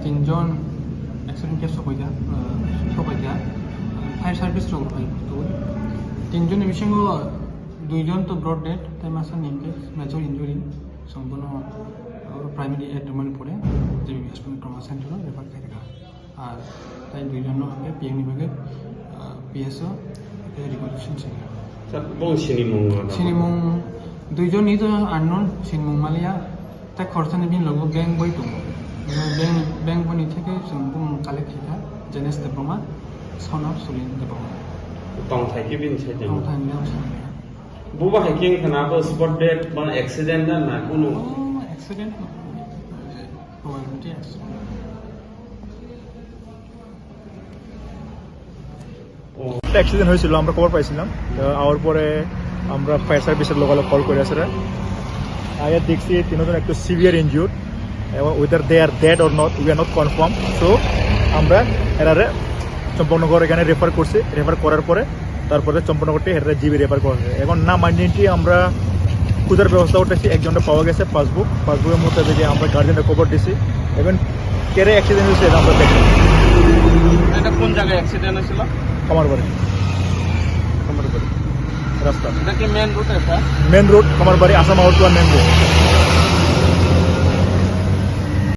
তিনজন accident case সবাইকা fire service রোগ হয় তো তিনজনের বিষয়ে দুইজন তো ব্রড ডেড তাই মাসে নিকেস মেজর ইঞ্জুরি সম্পূর্ণ প্রাইমারি ট্রিটমেন্ট পড়ে যে হসপিটাল ট্রমা সেন্টারে রেফার করে রাখা আর তাই দুইজন হবে পিএম বিভাগে পিএসও রিকন্ডিশন ছিল সিনিমুং দুইজনই তো আননোন সিনিমুং মালিয়া তাই খরচা নিবি লোক ব্যাংক বই দङ ব্যাংক বইনি থেকে जों बुं कालेक्ट खालाम जेनेस डिप्लोमा सनाव सुलिन diploma tongthai bin saja tongthai buba hiking kenapa spot dead ban accident dan na kuno accident probability accident accident হয়েছিল আমরা খবর পাইছিলাম আওয়ার পরে আমরা ফায়ার সার্ভিসের লোকালে কল করে আসলে আগে দেখছি তিনজন একটু সিভিয়ার ইনজুর্ড এবং whether they are dead or not we are not confirm so আমরা এরারে চম্পকনগর এখানে রেফার করছি রেফার করার পরে তারপরে চম্পকনগরটি এরা জিবি রেফার করা হয়েছে এখন না মাইন্ডেন্টি আমরা খুঁজার ব্যবস্থা করতেছি একজনটা পাওয়া গেছে পাসবুকের মোতাবেক আমরা গার্জেনটা খবর দিছি এবং কেরে অ্যাক্সিডেন্ট হয়েছে এটা আমরা দেখি এটা কোন জায়গায় অ্যাক্সিডেন্ট হয়েছিল খামারবাড়ি রাস্তা এটা কি মেন রুট এটা মেন রোড খামারবাড়ি আসাম আউট মেন রোড